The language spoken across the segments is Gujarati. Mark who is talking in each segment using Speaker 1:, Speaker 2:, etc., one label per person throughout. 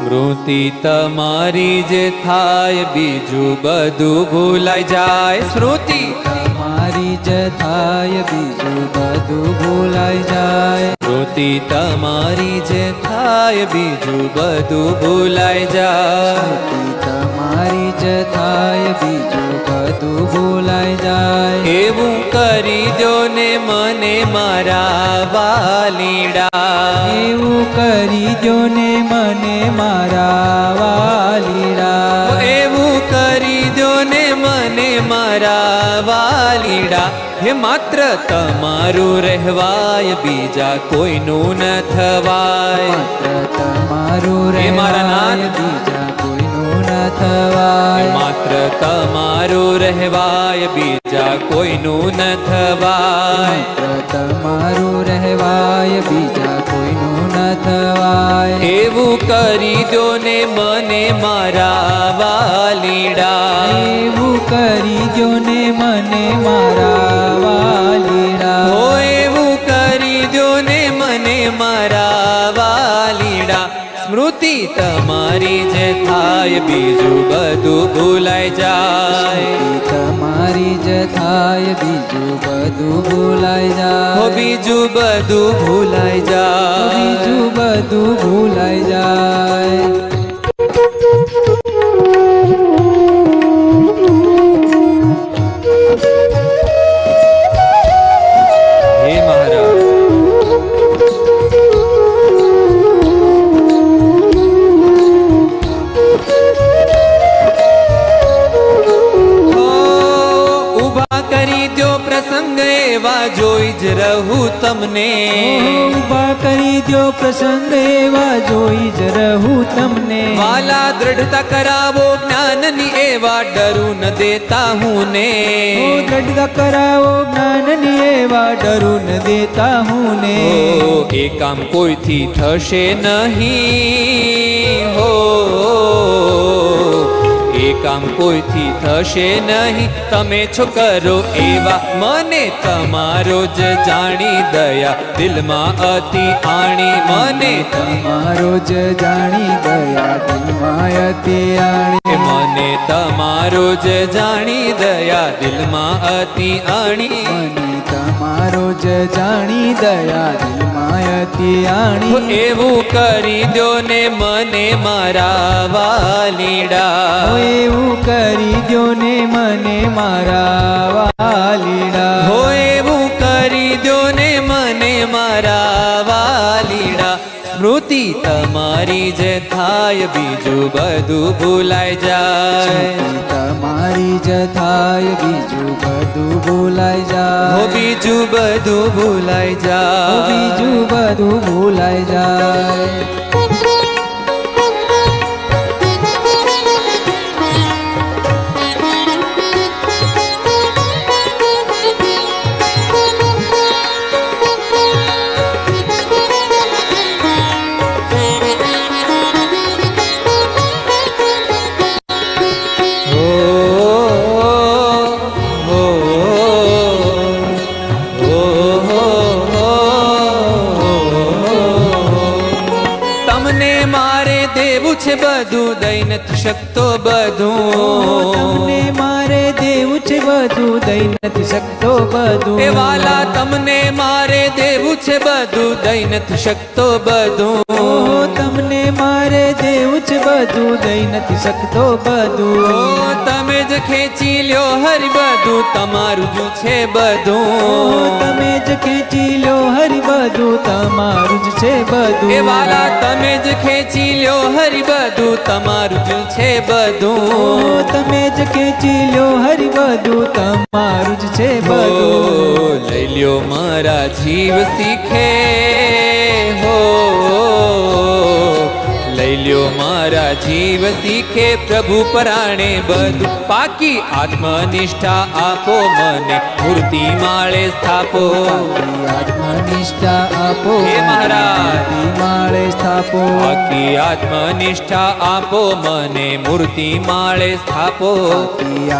Speaker 1: સ્મૃતિ તમારી જે થાય બીજું બધું ભૂલાઈ જાય. સ્મૃતિ
Speaker 2: તમારી જ થાય બીજું બધું ભૂલાઈ જાય.
Speaker 1: સ્મૃતિ તમારી જે થાય બીજું બધું ભૂલાઈ જાય.
Speaker 2: સ્મૃતિ તમારી જ થાય બીજું બધું ભૂલાઈ જાય.
Speaker 1: એવું કરી દો ને મને મારા વાલીડા.
Speaker 2: એવું કરી દો ને મને મારા વાલીડા.
Speaker 1: એવું કરી દો ને મને મારા વાલીડા. હે માત્ર તમારું રહેવાય બીજા કોઈનું ન થવાય.
Speaker 2: માત્ર તમારું
Speaker 1: હે મારા
Speaker 2: રહેવાય
Speaker 1: નાથ.
Speaker 2: બીજા કોઈનું ન થવાય.
Speaker 1: માત્ર તમારું રહેવાય બીજા કોઈનું ન થવાય.
Speaker 2: માત્ર તમારું રહેવાય બીજા કોઈનું ન થવાય.
Speaker 1: એવું કરી દો ને મને મારા વાલીડા.
Speaker 2: એવું કરી દો ને મને મારા વાલીડા.
Speaker 1: હો એવું કરી દો ને મને મારા વાલીડા. સ્મૃતિ તમારી જે થાય બીજું બધું ભૂલાઈ જાય.
Speaker 2: તમારી જ થાય બીજું બધું ભૂલાઈ
Speaker 1: હો
Speaker 2: જાય.
Speaker 1: બીજું બધું ભૂલાઈ જાય.
Speaker 2: બીજું બધું ભૂલાઈ જાય.
Speaker 1: હે મહારાજ. પ્રસંગ એવા જોઈ જ રહું તમને.
Speaker 2: ઊભા કરી દો પ્રસંગ એવા જોઈ જ રહું તમને.
Speaker 1: વાલા દ્રઢતા કરાવો જ્ઞાનની એવા ડરું ન દેતા હું ને.
Speaker 2: દ્રઢતા કરાવો જ્ઞાનની એવા ડરું ન દેતા હું ને.
Speaker 1: એ કામ કોઈથી થશે નહીં. હો એ કામ કોઈથી થશે નહીં. તમે છો કરો એવા મને તમારો જ જાણી દયા દિલમાં અતિ આણી. મને
Speaker 2: તમારો જ જાણી દયા દિલમાં અતિ આણી.
Speaker 1: મને તમારો જ જાણી દયા દિલમાં અતિ આણી.
Speaker 2: મને તમારો જ જાણી દયા દિલમાં અતિ આણી.
Speaker 1: એવું કરી દો ને મને મારા વાલીડા.
Speaker 2: એવું કરી દો ને મને મારા વાલીડા.
Speaker 1: હો એવું કરી દો ને મને મારા વાલીડા. સ્મૃતિ તમારી જ થાય બીજું બધું ભૂલાઈ જાય.
Speaker 2: તમારી જ થાય બીજું બધું ભૂલાઈ જાય.
Speaker 1: હો બીજું બધું ભૂલાઈ જાય.
Speaker 2: બીજું બધું ભૂલાઈ જાય. છે બધું દઈ નથી શકતો બધું. તમને મારે દેવું છે બધું દઈ નથી શકતો બધું.
Speaker 1: એ વાલા તમને મારે દેવું છે બધું દઈ નથી શકતો બધું.
Speaker 2: તમને મારે દેવું છે બધું દઈ નથી શકતો બધું.
Speaker 1: તમે જ ખેંચી લ્યો હરી બધું તમારું જ છે બધું.
Speaker 2: તમે જ ખેંચી લો હરી બધું તમારું જ છે બધું.
Speaker 1: એ વાલા તમે જ ખેંચી લ્યો હરી બધું તમારું જ છે બધું.
Speaker 2: તમે જ ખેંચી લો હરી બધું તમારું જ છે બધું.
Speaker 1: લઈ લ્યો મારા જીવ શીખે. હો લઈ લ્યો મારા જીવ શીખે પ્રભુ પરાણે બધું. પાકી આત્મનિષ્ઠા આપો મને મૂર્તિ માળે સ્થાપો.
Speaker 2: આત્મનિષ્ઠા આપો
Speaker 1: હે મહારાજ.
Speaker 2: માળે સ્થાપો.
Speaker 1: પાકી આત્મનિષ્ઠા આપો મને મૂર્તિ માળે સ્થાપો.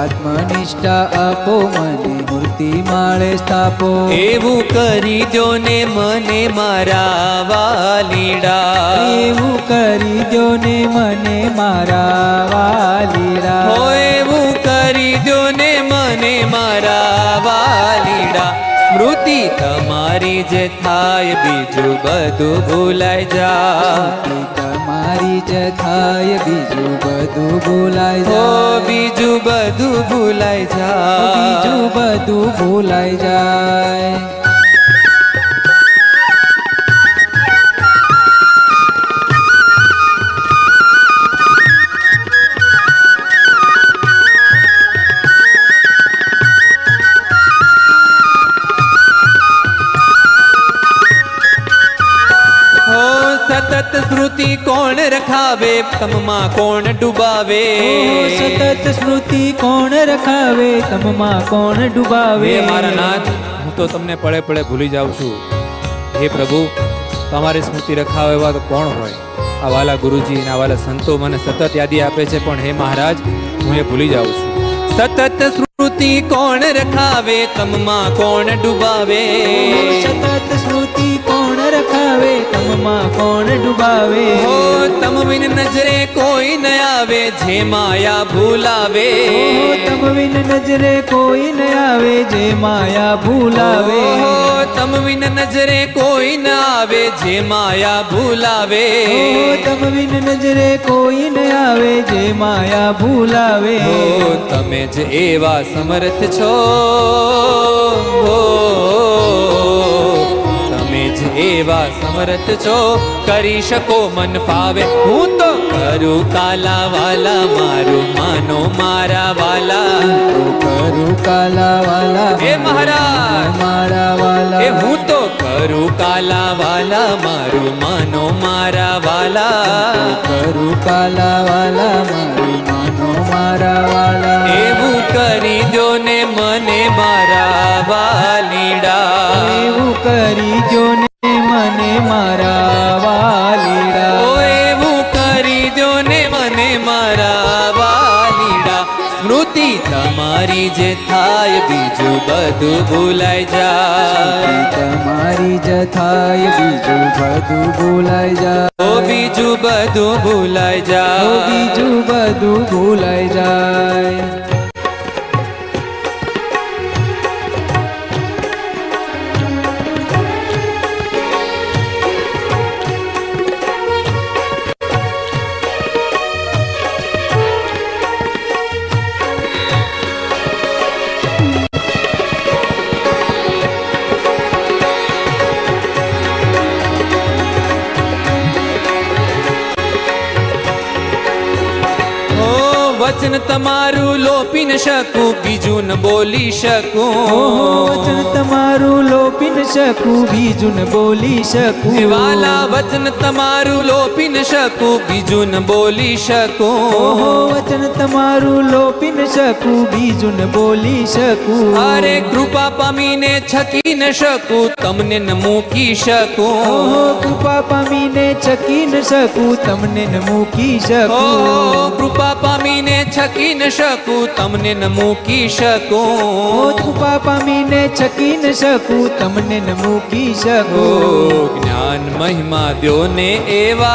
Speaker 2: આત્મનિષ્ઠા આપો મને મૂર્તિ સ્મૃતિ માળે સ્થાપો
Speaker 1: એવું કરી દો ને મને મારા વાલીડા
Speaker 2: એવું કરી દો ને મને મારા વાલીડા
Speaker 1: હો એવું કરી દો ને મને મારા વાલીડા સ્મૃતિ તમારી જે થાય બીજું બધું ભૂલાઈ જાય
Speaker 2: તમારી જ થાય બીજું બધું ભૂલાઈ
Speaker 1: હો
Speaker 2: જાય
Speaker 1: બીજું બધું ભૂલાઈ જાય
Speaker 2: બીજું બધું ભૂલાઈ જાય
Speaker 1: સતત સ્મૃતિ કોણ રખાવે તમમાં કોણ ડૂબાવે
Speaker 2: સતત સ્મૃતિ કોણ રખાવે તમમાં કોણ ડૂબાવે
Speaker 1: હે મારા નાથ હું તો તમને પડે પડે ભૂલી જાઉં છું હે પ્રભુ તમારી સ્મૃતિ રખાવે એવા તો કોણ હોય આ વાલા ગુરુજી અને આ વાલા સંતો મને સતત યાદી આપે છે પણ હે મહારાજ હું એ ભૂલી જાઉં છું સતત સ્મૃતિ કોણ રખાવે તમમાં કોણ ડૂબાવે
Speaker 2: સતત સ્મૃતિ કોણ રખાવે તમમાં કોણ ડૂબાવે
Speaker 1: હો તમ વિન નજરે કોઈ ન આવે જે માયા ભૂલાવે
Speaker 2: તમ વિન નજરે કોઈ ન આવે જે માયા ભૂલાવે
Speaker 1: હો તમ વિન નજરે કોઈ ન આવે જે માયા ભૂલાવે
Speaker 2: તમ વિન નજરે કોઈ ન આવે જે માયા ભૂલાવે
Speaker 1: હો તમે જ એવા સમર્થ છો હો તમે જ એવા સમર્થ છો કરી શકો મન ફાવે હું તો કરું કાલા વાલા મારું માનો મારા વાલા
Speaker 2: કરું કાલા વાલા
Speaker 1: હે મહારાજ
Speaker 2: મારા વાલા
Speaker 1: એ હું તો કરું કાલા વાલા મારું માનો મારા વાલા
Speaker 2: કરું કાલા વાલા મારું માનો મારા વાલા
Speaker 1: એવું કરી દો ને મને મારા વાલીડા
Speaker 2: એવું કરી જો ને મને મારા વાલીડા
Speaker 1: ઓ એવું કરી દો ને મને મારા વાલીડા સ્મૃતિ તમારી જે થાય બીજું બધું ભૂલાઈ જાય
Speaker 2: તમારી જ થાય બીજું બધું ભૂલાઈ જાય
Speaker 1: ઓ બીજું બધું ભૂલાઈ જાય
Speaker 2: બીજું બધું ભૂલાઈ જાય
Speaker 1: વચન તમારું લોપી ન શકું બીજું ન બોલી શકું
Speaker 2: વચન તમારું લોપી ન શકું બીજું ન બોલી શકું
Speaker 1: વાલા વચન તમારું લોપી ન શકું બીજું ન બોલી શકું
Speaker 2: વચન તમારું લોપી ન શકું બીજું ન બોલી શકું
Speaker 1: અરે કૃપા પામીને છકી ન શકું તમને ન મૂકી શકું
Speaker 2: કૃપા પામીને છકી ન શકું તમને ન મૂકી શકું
Speaker 1: કૃપા પામીને છકી ન શકું તમને ન મૂકી શકું
Speaker 2: કૃપા પામીને છકી ન શકું તમને ન મૂકી શકું
Speaker 1: જ્ઞાન મહિમા દ્યો ને એવા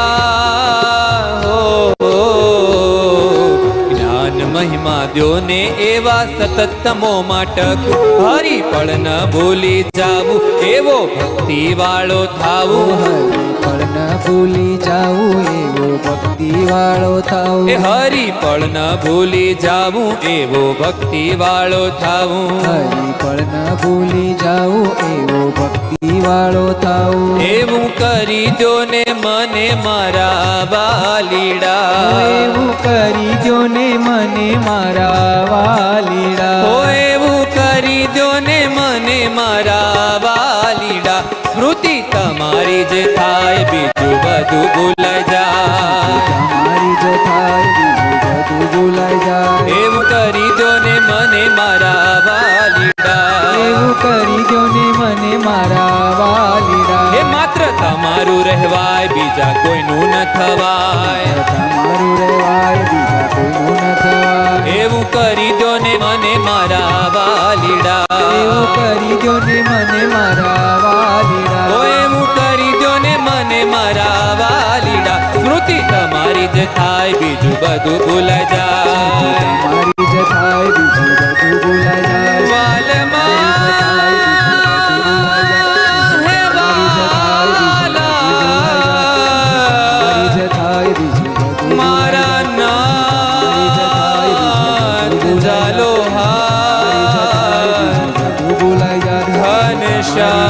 Speaker 1: જ્ઞાન મહિમા દ્યો ને એવા સતત તમો માટક હરી પળ ન ભૂલી જાવું એવો ભક્તિ વાળો થાવું
Speaker 2: પળ ન ભૂલી જાવું એવો ભક્તિ વાળો થાવું
Speaker 1: એ હરી પળ ન ભૂલી જાવું એવો ભક્તિ વાળો થાવું
Speaker 2: હરી પળ ન ભૂલી જાવું એવો ભક્તિ વાળો થાવું
Speaker 1: એવું કરી દો ને મને મારા વાલીડા
Speaker 2: એવું કરી દો ને મને મારા વાલીડા
Speaker 1: ઓ એવું કરી દો ને મને મારા વાલીડા સ્મૃતિ તમારી જે થાય બીજું બધું ભૂલાઈ જાય
Speaker 2: તમારી જ થાય બીજું બધું ભૂલાઈ જાય
Speaker 1: એવું કરી દો ને મને મારા વાલીડા
Speaker 2: એવું કરી દો ને મને મારા વાલીડા
Speaker 1: એ માત્ર તમારું રહેવાય બીજા કોઈનું ન થવાય
Speaker 2: તમારું રહેવાય બીજા કોઈનું ન થવાય
Speaker 1: એવું કરી દો ને મને મારા વાલીડા
Speaker 2: કરી દો ને મને મારા વાલીડા
Speaker 1: ઓ એમ કરી દો ને મને મારા વાલીડા સ્મૃતિ તમારી જ થાય બીજું બધું ભૂલાઈ જાય
Speaker 2: તમારી જ થાય બીજું બધું ભૂલાઈ જાય
Speaker 1: મારા નાથ જાલો હા ઘનશ્યામ